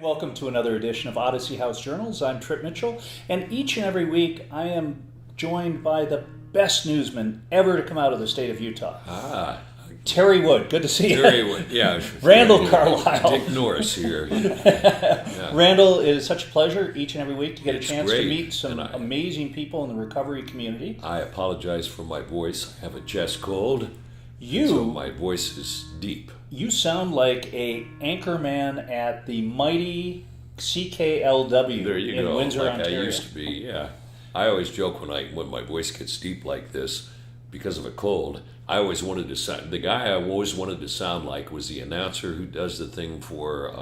Welcome to another edition of Odyssey House Journals. I'm Trip Mitchell, and each and every week I am joined by the best newsman ever to come out of the state of Utah. Terry Wood, good to see you. Terry Wood, yeah. Randall Carlisle. Dick Norris here. Yeah. Randall, it is such a pleasure each and every week to get a chance great. to meet some amazing people in the recovery community. I apologize for my voice. I have a chest cold. You, so my voice is deep. You sound like a anchorman at the mighty CKLW There you in go. Windsor, like Ontario. I used to be, yeah. I always joke when my voice gets deep like this because of a cold. I always wanted to sound, the guy I always wanted to sound like was the announcer who does the thing for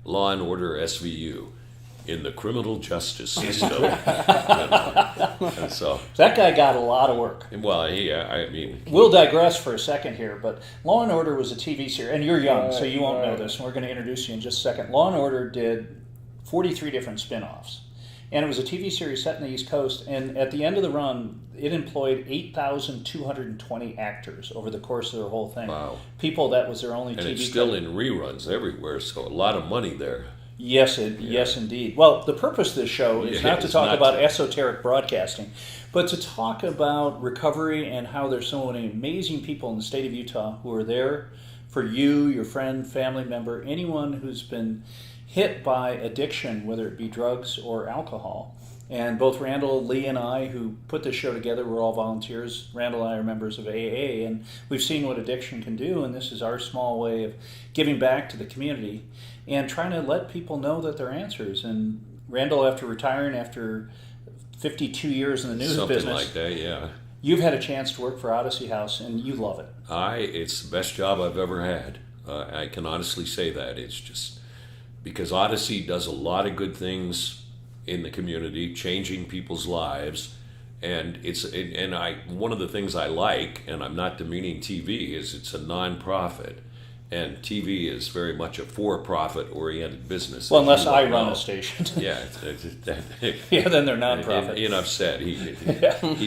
Law and Order SVU in the criminal justice system. And so That guy got a lot of work. well, I mean, We'll digress for a second here, but Law and Order was a TV series, and you're young, so you won't know this, and we're going to introduce you in just a second. Law and Order did 43 different spin-offs, and it was a TV series set in the East Coast, and at the end of the run, it employed 8,220 actors over the course of their whole thing. Wow. People, that was their only and TV it's still credit. in reruns everywhere, so a lot of money there. Yes, yes, indeed. Well, the purpose of this show is not to talk about esoteric broadcasting, but to talk about recovery and how there's so many amazing people in the state of Utah who are there for you, your friend, family member, anyone who's been hit by addiction, whether it be drugs or alcohol. And both Randall, Lee, and I, who put this show together, we're all volunteers. Randall and I are members of AA, and we've seen what addiction can do, and this is our small way of giving back to the community and trying to let people know that there are answers. And Randall, after retiring after 52 years in the news Something business, like that, yeah. you've had a chance to work for Odyssey House, and you love it. It's the best job I've ever had. I can honestly say that. It's just because Odyssey does a lot of good things in the community, changing people's lives, and one of the things I like, and I'm not demeaning TV, is it's a non-profit, and TV is very much a for-profit oriented business. Well, unless I run a station. Yeah, Yeah, then they're non-profit. Enough said. He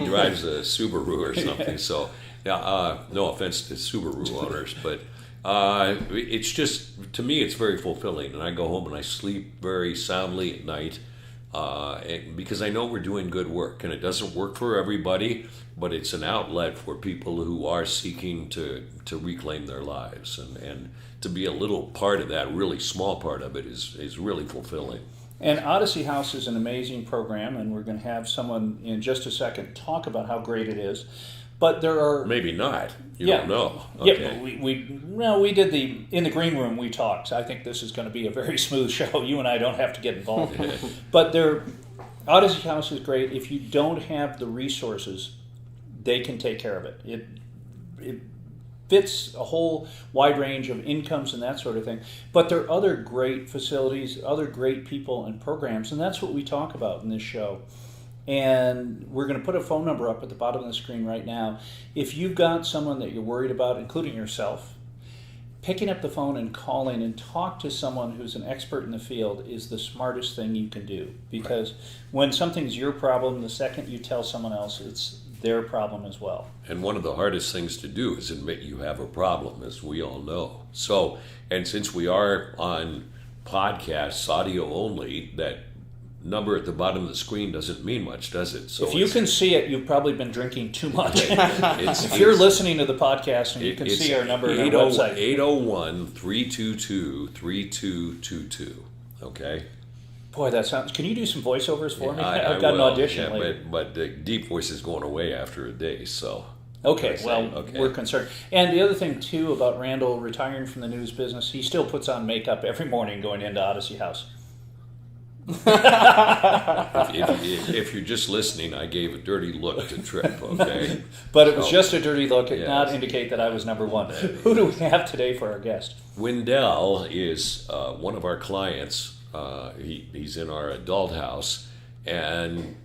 drives a Subaru or something. So, no offense to Subaru owners, but it's just, to me, it's very fulfilling, and I go home and I sleep very soundly at night. Because I know we're doing good work, and it doesn't work for everybody, but it's an outlet for people who are seeking to reclaim their lives, and to be a little part of that, really small part of it, is really fulfilling. And Odyssey House is an amazing program, and we're going to have someone in just a second talk about how great it is. But there are... Maybe not. You don't know. Okay. Yeah, we did in the green room, we talked. I think this is going to be a very smooth show. You and I don't have to get involved. But Odyssey House is great. If you don't have the resources, they can take care of it. It fits a whole wide range of incomes and that sort of thing. But there are other great facilities, other great people and programs, and that's what we talk about in this show. And we're going to put a phone number up at the bottom of the screen right now. If you've got someone that you're worried about, including yourself, picking up the phone and calling and talk to someone who's an expert in the field is the smartest thing you can do. Because when something's your problem, the second you tell someone else, it's their problem as well. And one of the hardest things to do is admit you have a problem, as we all know. So, and since we are on podcasts, audio only, that number at the bottom of the screen doesn't mean much, does it? So if you can see it, you've probably been drinking too much. If you're listening to the podcast and you can see our number on our website. 801-322-3222. Okay? Boy, that sounds... Can you do some voiceovers for me? I've got an audition later. But the deep voice is going away after a day, so... Okay, we're concerned. And the other thing, too, about Randall retiring from the news business, he still puts on makeup every morning going into Odyssey House. if you're just listening, I gave a dirty look to Trip, okay? But it was just a dirty look. It did not indicate that I was number one. Who do we have today for our guest? Windell is one of our clients. He's in our adult house, and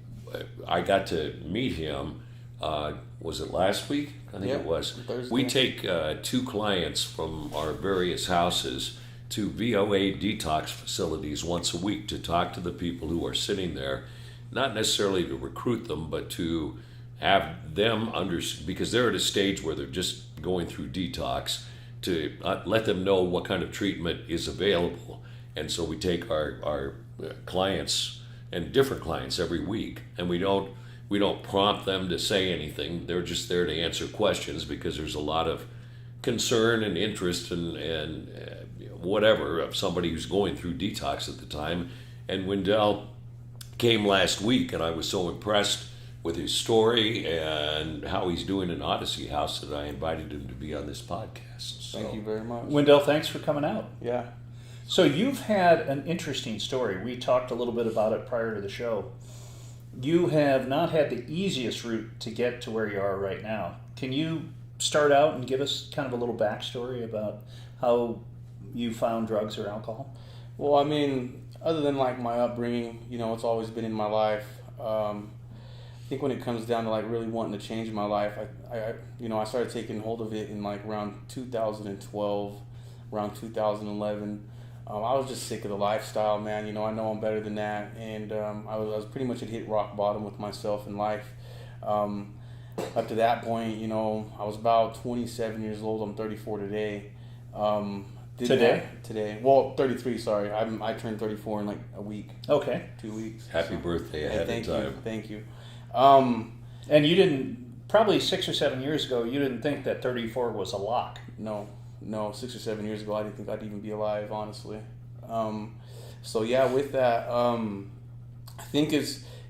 I got to meet him. Was it last week? I think it was. Thursday. We take 2 clients from our various houses to VOA detox facilities once a week to talk to the people who are sitting there, not necessarily to recruit them, but to have them because they're at a stage where they're just going through detox, to let them know what kind of treatment is available And so we take our clients and different clients every week, and we don't prompt them to say anything. They're just there to answer questions because there's a lot of concern and interest and whatever of somebody who's going through detox at the time. And Windell came last week, and I was so impressed with his story and how he's doing in Odyssey House that I invited him to be on this podcast. So, thank you very much. Windell, thanks for coming out. Yeah. So you've had an interesting story. We talked a little bit about it prior to the show. You have not had the easiest route to get to where you are right now. Can you start out and give us kind of a little backstory about how you found drugs or alcohol? Well, I mean, other than like my upbringing, it's always been in my life. I think when it comes down to like really wanting to change my life, I started taking hold of it in like around 2012, around 2011. I was just sick of the lifestyle, man. I know I'm better than that, and I was pretty much had hit rock bottom with myself in life. Up to that point, I was about 27 years old. I'm 34 today. Today. Well, 33. Sorry, I turned 34 in like a week. Okay. 2 weeks. happy birthday ahead of time. Thank you. And you didn't, probably 6 or 7 years ago, you didn't think that 34 was a lock. No, 6 or 7 years ago, I didn't think I'd even be alive, honestly. So yeah, with that, I think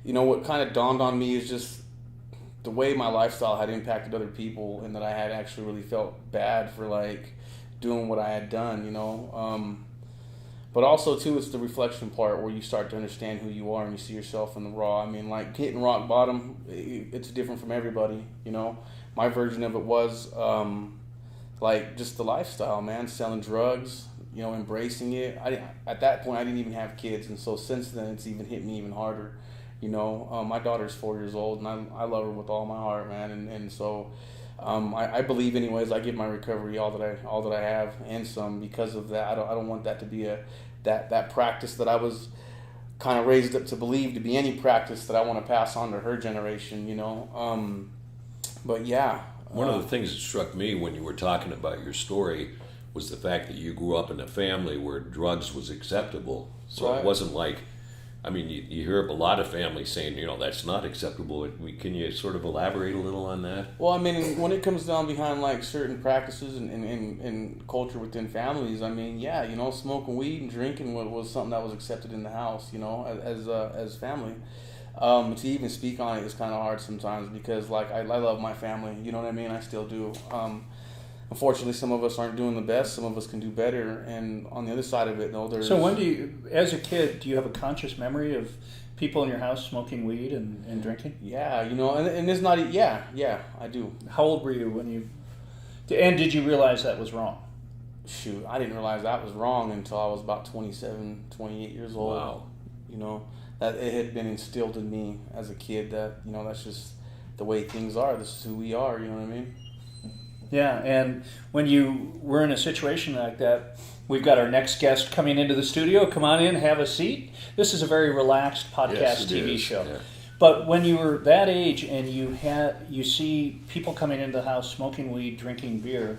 what kind of dawned on me is just the way my lifestyle had impacted other people, and that I had actually really felt bad for like doing what I had done, But also too, it's the reflection part where you start to understand who you are and you see yourself in the raw. I mean, like hitting rock bottom, it's different from everybody. My version of it was like just the lifestyle, man, selling drugs, embracing it. At that point, I didn't even have kids, and so since then, it's even hit me even harder. My daughter's 4 years old, and I love her with all my heart, man, and so. I believe, anyways, I give my recovery all that I have and some because of that. I don't want that to be that practice that I was kind of raised up to believe to be any practice that I want to pass on to her generation. But yeah. One of the things that struck me when you were talking about your story was the fact that you grew up in a family where drugs was acceptable. So right. It wasn't like, I mean, you hear of a lot of families saying, that's not acceptable. Can you sort of elaborate a little on that? Well, I mean, when it comes down behind like certain practices and culture within families, I mean, yeah, smoking weed and drinking was something that was accepted in the house, as family. To even speak on it is kind of hard sometimes because like I love my family, you know what I mean? I still do. Unfortunately, some of us aren't doing the best. Some of us can do better. And on the other side of it, though, there's... So when as a kid, do you have a conscious memory of people in your house smoking weed and drinking? Yeah, and it's not... Yeah, I do. How old were you when you... And did you realize that was wrong? Shoot, I didn't realize that was wrong until I was about 27, 28 years old. Wow. That it had been instilled in me as a kid that, that's just the way things are. This is who we are, you know what I mean? Yeah, and when you were in a situation like that, we've got our next guest coming into the studio. Come on in, have a seat. This is a very relaxed podcast TV show. Yeah. But when you were that age and you see people coming into the house smoking weed, drinking beer,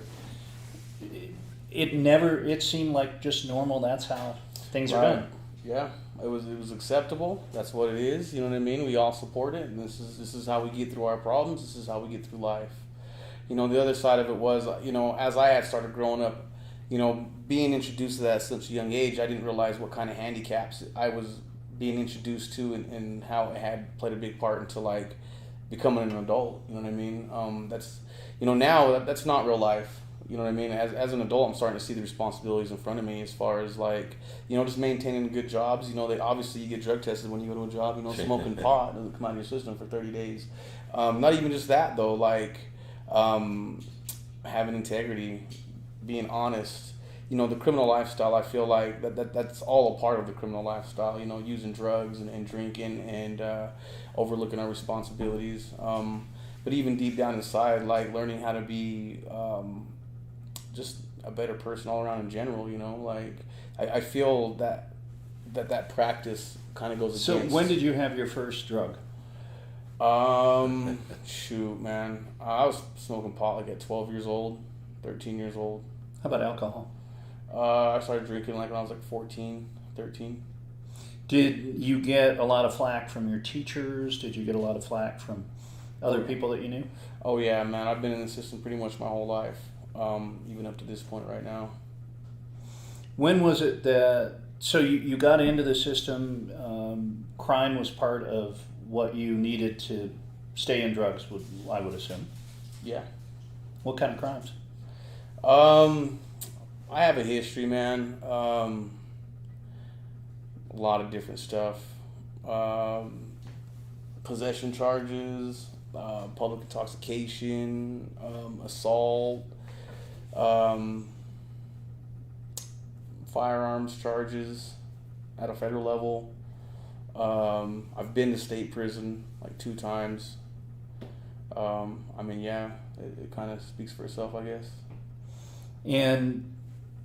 it seemed like just normal. That's how things are done. Yeah, it was acceptable. That's what it is. You know what I mean? We all support it, and this is how we get through our problems. This is how we get through life. The other side of it was, as I had started growing up, being introduced to that at such a young age, I didn't realize what kind of handicaps I was being introduced to and how it had played a big part into, like, becoming an adult, you know what I mean? That's, now that's not real life, you know what I mean? As an adult, I'm starting to see the responsibilities in front of me as far as, like, just maintaining good jobs. Obviously you get drug tested when you go to a job, smoking pot doesn't come out of your system for 30 days. Not even just that, though, like... having integrity, being honest, the criminal lifestyle, I feel like that's all a part of the criminal lifestyle, using drugs and drinking and overlooking our responsibilities. But even deep down inside, like learning how to be just a better person all around in general, like I feel that practice kind of goes against. So when did you have your first drug? Shoot, man. I was smoking pot like at 12 years old, 13 years old. How about alcohol? I started drinking like when I was like 14, 13. Did you get a lot of flack from your teachers? Did you get a lot of flack from other people that you knew? Oh yeah, man. I've been in the system pretty much my whole life, even up to this point right now. When was it that, so you got into the system, crime was part of what you needed to stay in drugs, I would assume. Yeah. What kind of crimes? I have a history, man. A lot of different stuff. Possession charges, public intoxication, assault, firearms charges at a federal level. I've been to state prison like 2 times. I mean, yeah, it kind of speaks for itself, I guess. And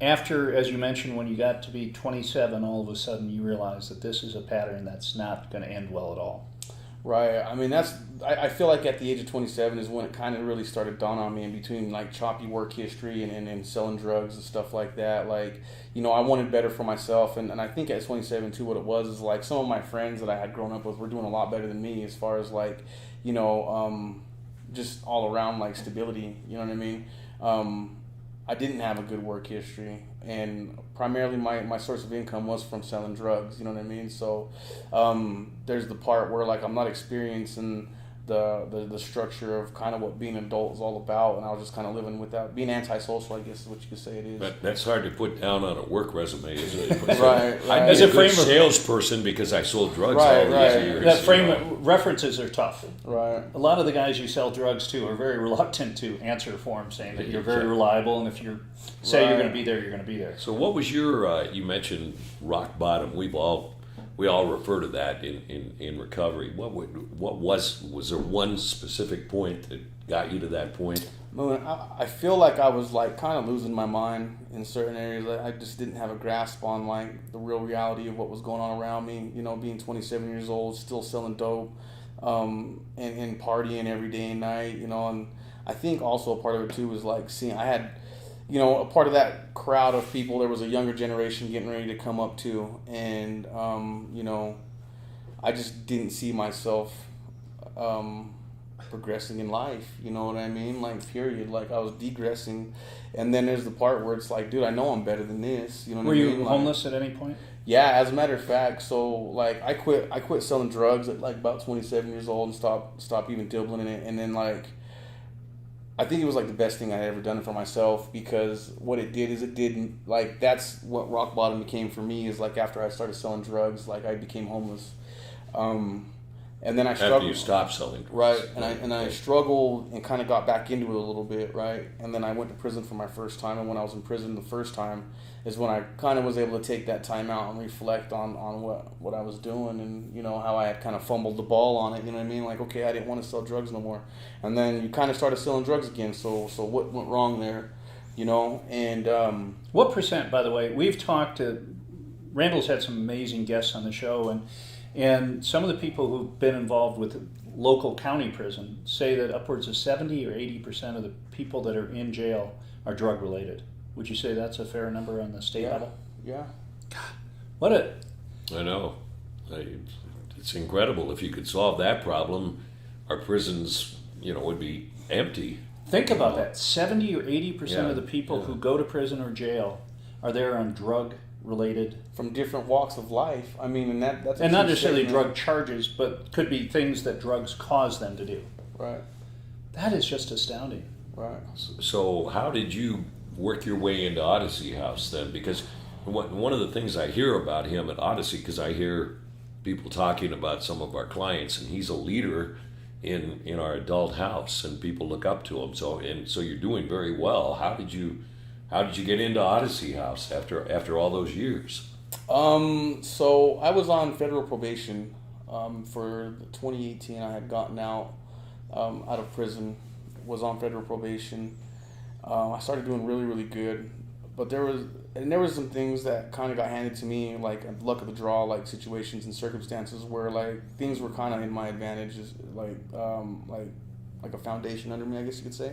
after, as you mentioned, when you got to be 27, all of a sudden you realized that this is a pattern that's not going to end well at all. Right. I mean, I feel like at the age of 27 is when it kind of really started dawning on me, in between like choppy work history and selling drugs and stuff like that. Like, you know, I wanted better for myself. And I think at 27 too, what it was is like some of my friends that I had grown up with were doing a lot better than me as far as like, you know, just all around like stability. You know what I mean? I didn't have a good work history, and primarily my source of income was from selling drugs, you know what I mean? So there's the part where like I'm not experiencing the structure of kind of what being an adult is all about, and I was just kind of living without, being antisocial, I guess is what you could say it is. That's hard to put down on a work resume, isn't it? Right. I'm As a a good frame of- salesperson because I sold drugs Right, all right. these years. That frame you know. references are tough. Right. A lot of the guys you sell drugs to are very reluctant to answer forms saying that you're very reliable, and if you say you're going to be there, you're going to be there. So what was your, you mentioned rock bottom. We all refer to that in recovery. What was there one specific point that got you to that point? I feel like I was like kind of losing my mind in certain areas. I just didn't have a grasp on like the real reality of what was going on around me. You know, being 27 years old, still selling dope, and partying every day and night. You know, and I think also a part of it too was like seeing I had, you know, a part of that crowd of people. There was a younger generation getting ready to come up too, and you know, I just didn't see myself progressing in life, you know what I mean? Like, period. Like, I was degressing, and then there's the part where it's like, dude, I know I'm better than this. You know what I mean? Were you homeless at any point? Yeah, as a matter of fact. So, like, I quit selling drugs at like about 27 years old and stopped even dibbling in it, and then like, I think it was like the best thing I had ever done for myself, because what it did is it didn't, like, that's what rock bottom became for me, is like after I started selling drugs, like I became homeless. And then I struggled. After you stopped selling drugs. Right, and I struggled and kind of got back into it a little bit, right? And then I went to prison for my first time, and when I was in prison the first time is when I kind of was able to take that time out and reflect on what I was doing, and, you know, how I had kind of fumbled the ball on it, you know what I mean? Like, okay, I didn't want to sell drugs no more. And then you kind of started selling drugs again, so what went wrong there, you know? And What percent, by the way, we've talked to, Randall's had some amazing guests on the show, and some of the people who've been involved with local county prison say that upwards of 70 or 80% of the people that are in jail are drug related. Would you say that's a fair number on the state level? Yeah. What a... I know. It's incredible. If you could solve that problem, our prisons, you know, would be empty. Think about that. 70 or 80% Yeah, of the people who go to prison or jail are there on drug related, from different walks of life. I mean, and that's and not necessarily drug charges, but could be things that drugs cause them to do. Right. That is just astounding. Right. So how did you work your way into Odyssey House then? Because one of the things I hear about him at Odyssey, because I hear people talking about some of our clients, and he's a leader in our adult house, and people look up to him. So you're doing very well. How did you get into Odyssey House after all those years? So I was on federal probation for 2018. I had gotten out of prison, was on federal probation. I started doing really, really good, but there was some things that kind of got handed to me, like luck of the draw, like situations and circumstances where like things were kind of in my advantage, like a foundation under me, I guess you could say.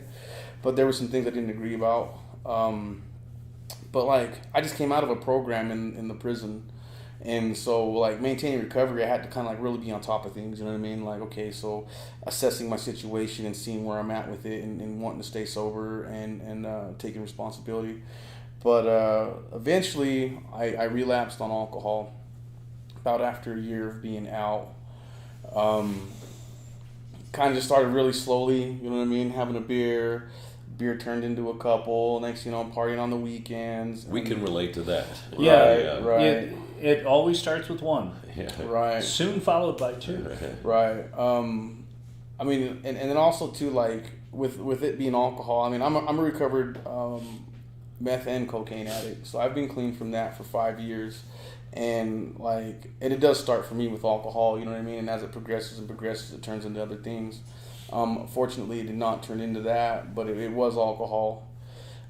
But there were some things I didn't agree about. But like, I just came out of a program in the prison, and so like maintaining recovery, I had to kind of like really be on top of things. You know what I mean? Like, okay, so assessing my situation and seeing where I'm at with it, and wanting to stay sober and taking responsibility. But eventually, I relapsed on alcohol about after a year of being out. Kind of just started really slowly, you know what I mean? Having a beer turned into a couple. Next, you know, partying on the weekends. We can relate to that. Yeah, right. It always starts with one. Yeah. Right. Soon followed by two. Right. I mean, and then also too, like with it being alcohol. I mean, I'm a recovered meth and cocaine addict, so I've been clean from that for 5 years. And like, and it does start for me with alcohol, you know what I mean? And as it progresses, it turns into other things. Fortunately, it did not turn into that, but it was alcohol.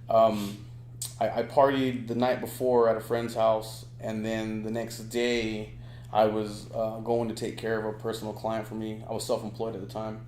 I partied the night before at a friend's house, and then the next day I was going to take care of a personal client for me. I was self-employed at the time,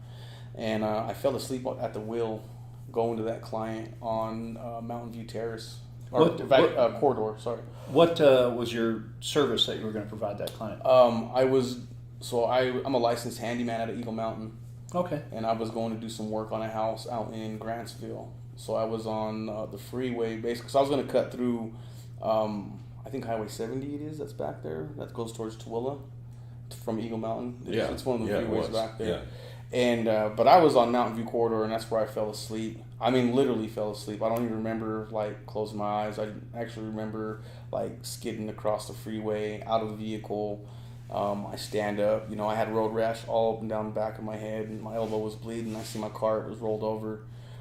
and I fell asleep at the wheel going to that client on Mountain View Terrace. Corridor, sorry. What was your service that you were going to provide that client? I'm a licensed handyman out of Eagle Mountain. Okay. And I was going to do some work on a house out in Grantsville. So I was on the freeway, basically. So I was going to cut through, I think Highway 70 it is, that's back there. That goes towards Tooele from Eagle Mountain. It's one of the freeways back there. Yeah. And but I was on Mountain View Corridor, and that's where I fell asleep. I mean, literally fell asleep. I don't even remember like closing my eyes. I actually remember like skidding across the freeway out of the vehicle. I stand up. You know, I had road rash all up and down the back of my head, and my elbow was bleeding. I see my car, it was rolled over.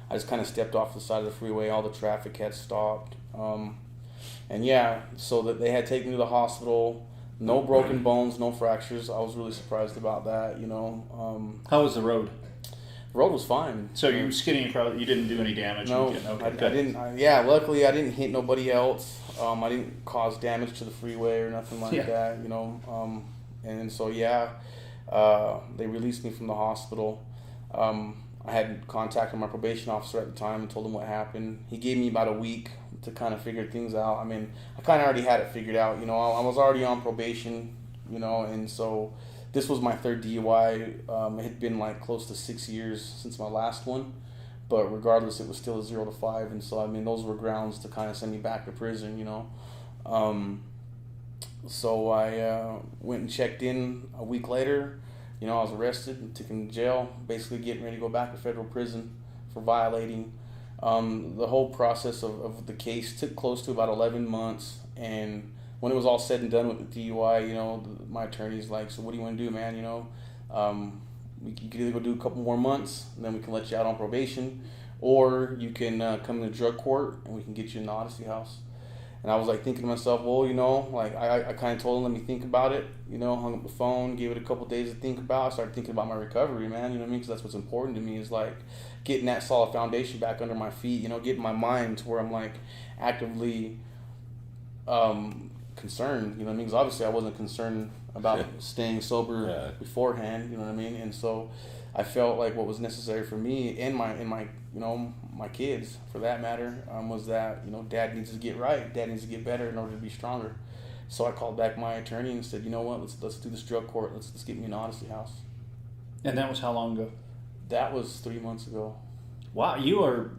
I just kind of stepped off the side of the freeway. All the traffic had stopped. And yeah, so that they had taken me to the hospital. No broken bones, no fractures. I was really surprised about that, you know. How was the road? The road was fine. So you were skidding across, you didn't do any damage? No, I didn't. Luckily I didn't hit nobody else. I didn't cause damage to the freeway or nothing like that, you know. And so, they released me from the hospital. I had contacted my probation officer at the time and told him what happened. He gave me about a week to kind of figure things out. I mean, I kind of already had it figured out. You know, I was already on probation, you know, and so this was my third DUI. It had been like close to 6 years since my last one, but regardless, it was still a 0 to 5. And so, I mean, those were grounds to kind of send me back to prison, you know. So I went and checked in a week later. You know, I was arrested and taken to jail, basically getting ready to go back to federal prison for violating. The whole process of the case took close to about 11 months, and when it was all said and done with the DUI, you know, my attorney's like, so what do you want to do, man? You know, you could either go do a couple more months, and then we can let you out on probation, or you can come to drug court, and we can get you in the Odyssey House. And I was like thinking to myself, well, you know, like I kind of told him, let me think about it, you know, hung up the phone, gave it a couple days to think about. I started thinking about my recovery, man, you know what I mean? Because that's what's important to me, is like getting that solid foundation back under my feet, you know, getting my mind to where I'm like actively concerned, you know what I mean? Because obviously I wasn't concerned about staying sober beforehand, you know what I mean? And so I felt like what was necessary for me and my you know, my kids for that matter, was that, you know, dad needs to get right, dad needs to get better in order to be stronger. So I called back my attorney and said, you know what, let's do this drug court, let's get me an Odyssey House. And that was how long ago? That was 3 months ago. Wow, you are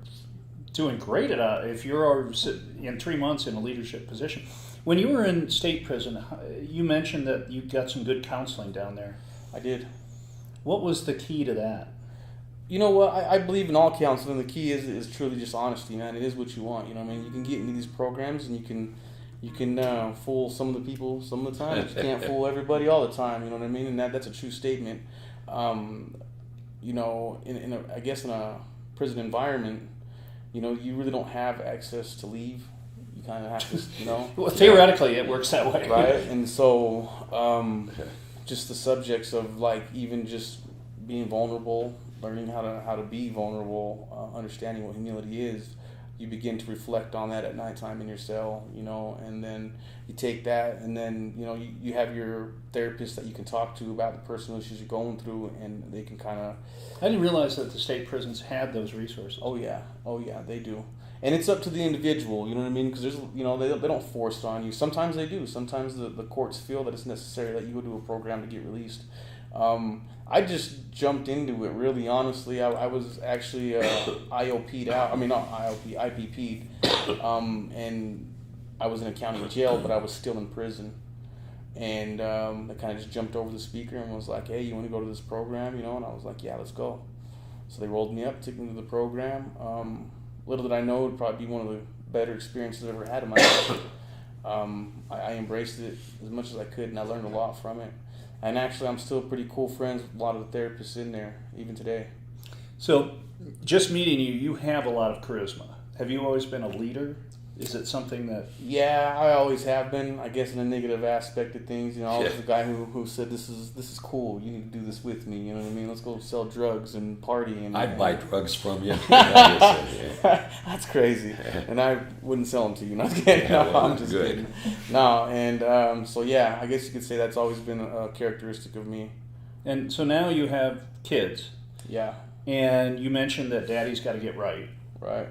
doing great at if you're in 3 months in a leadership position. When you were in state prison, you mentioned that you got some good counseling down there. I did. What was the key to that? You know what? I believe in all counseling. The key is truly just honesty, man. It is what you want. You know what I mean? You can get into these programs and you can fool some of the people some of the time. You can't fool everybody all the time. You know what I mean? And that's a true statement. You know, in a prison environment, you know, you really don't have access to leave. You kind of have to, you know. Well, theoretically, it works that way, right? And so, just the subjects of like even just being vulnerable, learning how to be vulnerable, understanding what humility is. You begin to reflect on that at nighttime in your cell, you know, and then you take that, and then, you know, you have your therapist that you can talk to about the personal issues you're going through, and they can kind of. I didn't realize that the state prisons had those resources. Oh yeah, they do. and it's up to the individual, you know what I mean? Because there's, they don't force it on you. Sometimes they do. Sometimes the courts feel that it's necessary that you go do a program to get released. I just jumped into it, really, honestly. I was actually IOP'd out. I mean, not IOP, IPP'd. And I was in a county jail, but I was still in prison. And I kind of just jumped over the speaker and was like, hey, you want to go to this program, And I was like, yeah, let's go. So they rolled me up, took me to the program. Little did I know, it would probably be one of the better experiences I've ever had in my life. I embraced it as much as I could, and I learned a lot from it. And actually, I'm still pretty cool friends with a lot of the therapists in there, even today. So, just meeting you, you have a lot of charisma. Have you always been a leader? Is it something that... Yeah, I always have been. I guess in the negative aspect of things, I was the guy who said, this is cool. You need to do this with me. You know what I mean? Let's go sell drugs and party. And I'd buy drugs from you. That's crazy. And I wouldn't sell them to you. Not kidding. No, I'm just kidding. No, and so yeah, I guess you could say that's always been a characteristic of me. And so now you have kids. Yeah. And you mentioned that daddy's got to get right. Right.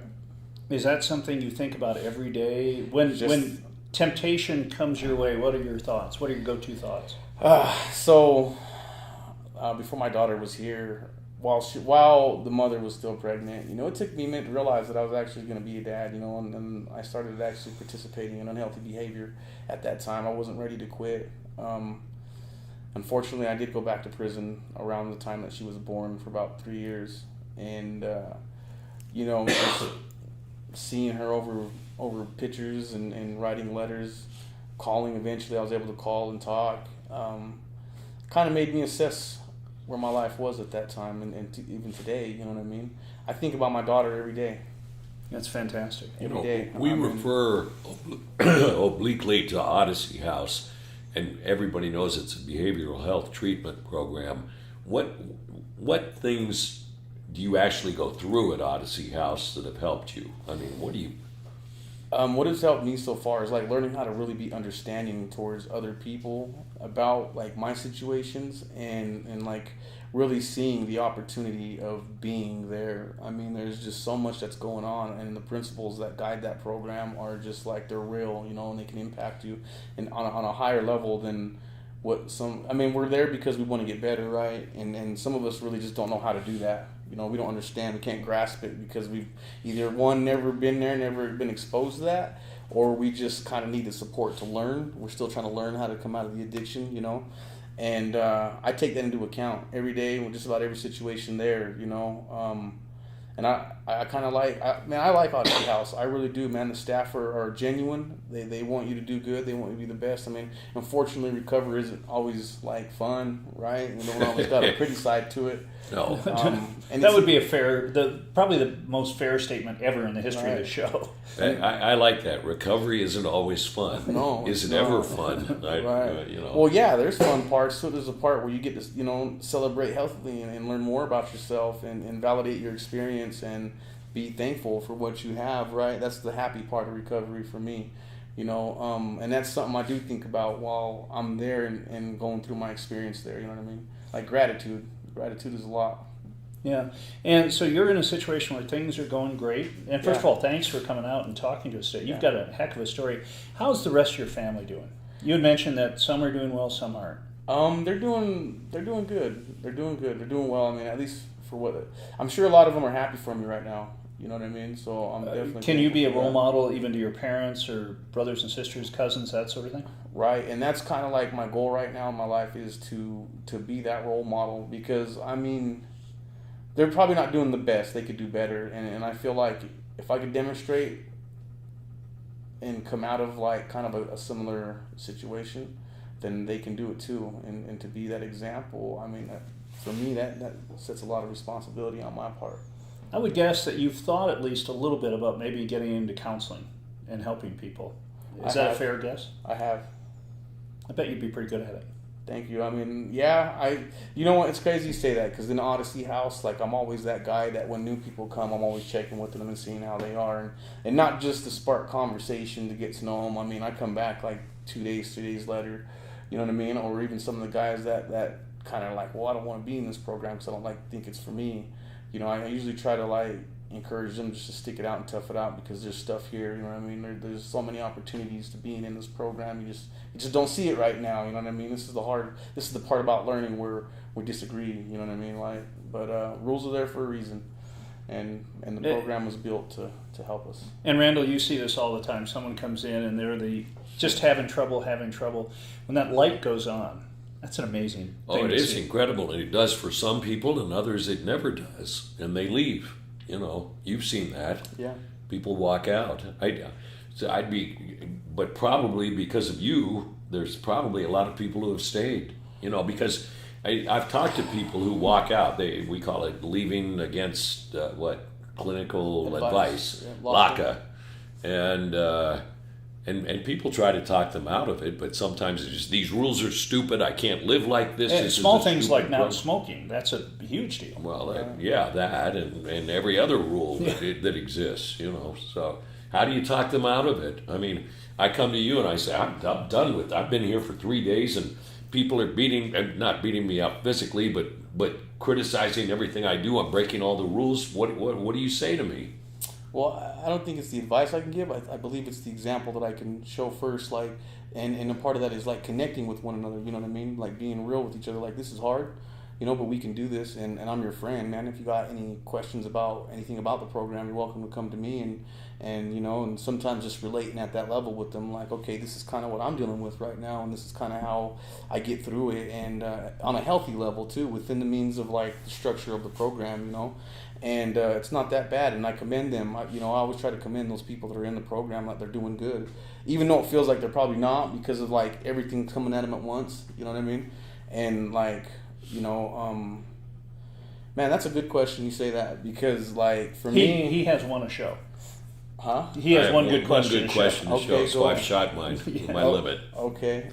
Is that something you think about every day? When temptation comes your way, what are your thoughts? What are your go-to thoughts? Before my daughter was here, while the mother was still pregnant, it took me a minute to realize that I was actually going to be a dad, and I started actually participating in unhealthy behavior at that time. I wasn't ready to quit. Unfortunately, I did go back to prison around the time that she was born for about 3 years, and just seeing her over pictures and writing letters, calling. Eventually, I was able to call and talk. Kind of made me assess where my life was at that time, and even today. You know what I mean? I think about my daughter every day. That's fantastic. Every day. We refer obliquely to Odyssey House, and everybody knows it's a behavioral health treatment program. What things do you actually go through at Odyssey House that have helped you? I mean, what do you... What has helped me so far is learning how to really be understanding towards other people about my situations and really seeing the opportunity of being there. I mean, there's just so much that's going on, and the principles that guide that program are just they're real, and they can impact you and on a higher level than what some... I mean, we're there because we want to get better, right? And some of us really just don't know how to do that. We don't understand. We can't grasp it because we've either, one, never been there, never been exposed to that, or we just kind of need the support to learn. We're still trying to learn how to come out of the addiction, And I take that into account every day with just about every situation there, And I kind of I like Odyssey House. I really do, man. The staff are genuine. They want you to do good. They want you to be the best. I mean, unfortunately, recovery isn't always fun, right? And don't always got a pretty side to it. No. And that would be probably the most fair statement ever in the history of the show. I like that. Recovery isn't always fun. No, isn't ever fun. Right. Well, yeah, there's fun parts. So there's a part where you get to, celebrate healthily and learn more about yourself and validate your experience and be thankful for what you have, right? That's the happy part of recovery for me, and that's something I do think about while I'm there and going through my experience there, you know what I mean? Gratitude. Gratitude is a lot. Yeah. And so you're in a situation where things are going great. And first of all, thanks for coming out and talking to us today. You've got a heck of a story. How's the rest of your family doing? You had mentioned that some are doing well, some aren't. They're doing good. They're doing good. They're doing well. I mean, at least for what I'm sure a lot of them are happy for me right now. You know what I mean? So I'm definitely. Can you be a role model even to your parents or brothers and sisters, cousins, that sort of thing? Right, and that's kind of my goal right now in my life is to be that role model, because I mean, they're probably not doing the best. They could do better, and I feel like if I could demonstrate and come out of kind of a similar situation, then they can do it too, and to be that example. I mean, for me, that sets a lot of responsibility on my part. I would guess that you've thought at least a little bit about maybe getting into counseling and helping people. Is that a fair guess? I have. I bet you'd be pretty good at it. Thank you. I mean, yeah, you know what? It's crazy you say that, because in Odyssey House, I'm always that guy that when new people come, I'm always checking with them and seeing how they are, and not just to spark conversation to get to know them. I mean, I come back 2 days, 3 days later, you know what I mean? Or even some of the guys that kind of well, I don't want to be in this program because I don't think it's for me. I usually try to like encourage them just to stick it out and tough it out, because there's stuff here, you know what I mean? There's so many opportunities to being in this program. You just don't see it right now, you know what I mean? This is the part about learning where we disagree, you know what I mean? Like, but rules are there for a reason, and the program was built to help us. And Randall, you see this all the time. Someone comes in and they're just having trouble. When that light goes on, that's an amazing thing. It is incredible, and it does for some people, and others it never does, and they leave. You've seen that. Yeah. People walk out. But probably because of you, there's probably a lot of people who have stayed. Because I've talked to people who walk out. We call it leaving against clinical advice, yeah, LACA, and people try to talk them out of it, but sometimes it's just, these rules are stupid. I can't live like this. And this small things like not smoking, that's a huge deal. Well, that and every other rule that exists, So how do you talk them out of it? I mean, I come to you and I say, I'm done with it. I've been here for 3 days and people are not beating me up physically, but criticizing everything I do. I'm breaking all the rules. What do you say to me? Well, I don't think it's the advice I can give. I believe it's the example that I can show first, like, and a part of that is like connecting with one another. You know what I mean? Like being real with each other. Like, this is hard, but we can do this. And I'm your friend, man. If you got any questions about anything about the program, you're welcome to come to me and sometimes just relating at that level with them. Like, okay, this is kind of what I'm dealing with right now, and this is kind of how I get through it, and on a healthy level too, within the means of like the structure of the program, And it's not that bad, and I commend them. I always try to commend those people that are in the program, like they're doing good, even though it feels like they're probably not because of like everything coming at them at once. You know what I mean? And like, man, that's a good question. You say that because like for me, he has won a show. Huh? He has one good question. One good question to show, so I've shot my limit. Okay.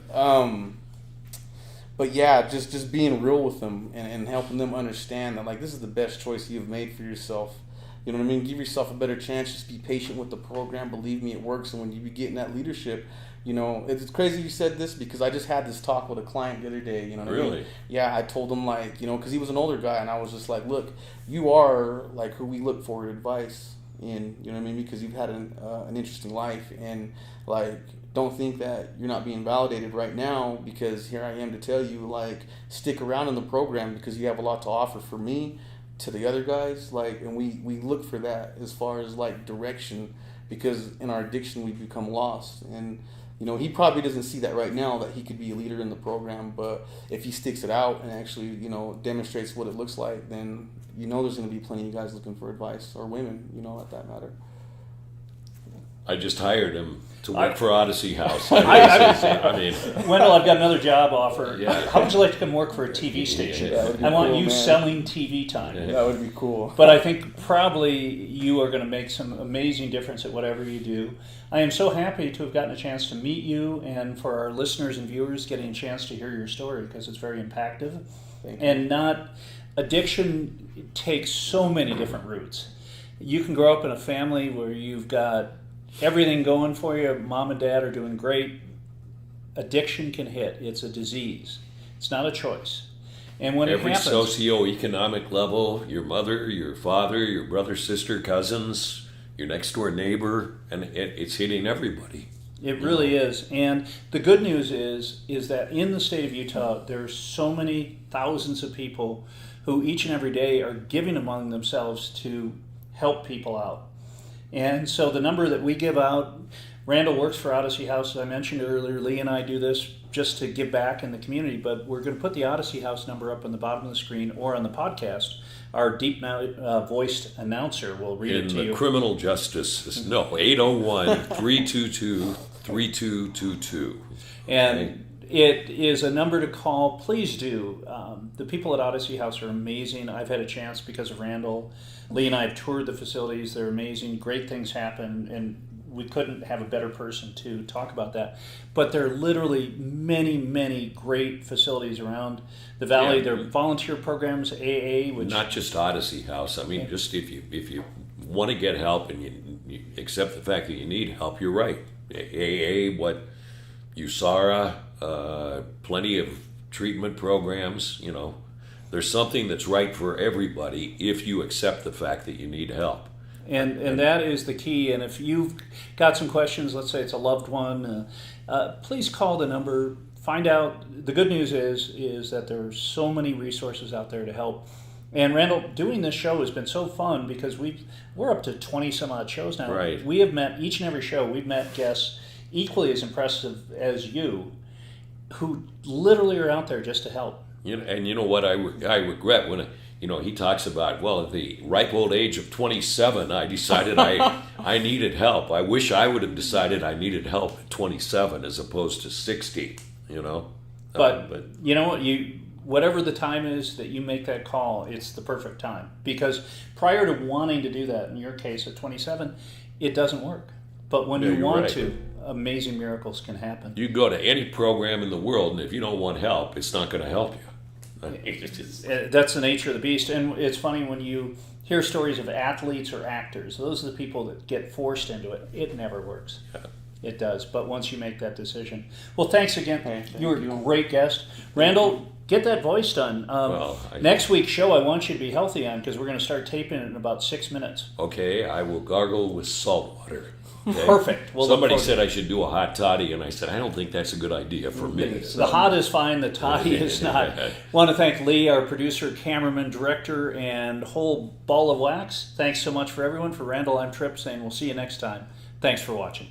But yeah, just being real with them and helping them understand that like this is the best choice you've made for yourself. You know what I mean? Give yourself a better chance. Just be patient with the program. Believe me, it works. And when you be getting that leadership, it's crazy you said this because I just had this talk with a client the other day. You know what I mean? Yeah, I told him like, because he was an older guy, and I was just like, look, you are like who we look for advice in. You know what I mean? Because you've had an interesting life, and like, don't think that you're not being validated right now, because here I am to tell you, like, stick around in the program because you have a lot to offer for me, to the other guys, like, and we look for that as far as like direction, because in our addiction we become lost. And he probably doesn't see that right now, that he could be a leader in the program, but if he sticks it out and actually demonstrates what it looks like, then there's going to be plenty of guys looking for advice, or women, at that matter. I just hired him to work for Odyssey House. I mean, Wendell, I've got another job offer. Yeah. How would you like to come work for a TV station? I want you selling TV time. That would be cool. But I think probably you are going to make some amazing difference at whatever you do. I am so happy to have gotten a chance to meet you, and for our listeners and viewers getting a chance to hear your story, because it's very impactful. Thank you. And addiction takes so many different routes. You can grow up in a family where you've got everything going for you. Mom and dad are doing great. Addiction can hit. It's a disease. It's not a choice. And when every it happens, socioeconomic level, your mother, your father, your brother, sister, cousins, your next door neighbor, and it's hitting everybody. It really is. And the good news is that in the state of Utah, there's so many thousands of people who each and every day are giving among themselves to help people out. And so the number that we give out, Randall works for Odyssey House, as I mentioned earlier. Lee and I do this just to give back in the community, but we're going to put the Odyssey House number up on the bottom of the screen or on the podcast. Our deep voiced announcer will read it to you. In the criminal justice, 801-322-3222. And it is a number to call. Please do. The people at Odyssey House are amazing. I've had a chance because of Randall. Lee and I have toured the facilities. They're amazing. Great things happen, and we couldn't have a better person to talk about that. But there are literally many, many great facilities around the valley. There are volunteer programs, AA, which not just Odyssey House. I mean, just if you want to get help and you accept the fact that you need help, you're right. AA, USARA, plenty of treatment programs. There's something that's right for everybody if you accept the fact that you need help. And that is the key. And if you've got some questions, let's say it's a loved one, please call the number. Find out. The good news is that there are so many resources out there to help. And Randall, doing this show has been so fun because we're up to 20 some odd shows now. Right. We have met each and every show. We've met guests equally as impressive as you, who literally are out there just to help. And you know what I regret when he talks about, well, at the ripe old age of 27, I decided I needed help. I wish I would have decided I needed help at 27 as opposed to 60. But you know what, whatever the time is that you make that call, it's the perfect time. Because prior to wanting to do that, in your case at 27, it doesn't work. But when you want to, amazing miracles can happen. You go to any program in the world, and if you don't want help, it's not going to help you. That's the nature of the beast. And it's funny when you hear stories of athletes or actors. Those are the people that get forced into it. It never works. Yeah. It does. But once you make that decision. Well, thanks again. Thank You were you. a great guest. Randall, get that voice done. Next week's show, I want you to be healthy on because we're going to start taping it in about 6 minutes. Okay, I will gargle with salt water. Okay? Perfect. We'll Somebody said I should do a hot toddy, and I said, I don't think that's a good idea for me. The hot is fine, the toddy is not. Want to thank Lee, our producer, cameraman, director, and whole ball of wax. Thanks so much for everyone. For Randall, I'm Tripp saying we'll see you next time. Thanks for watching.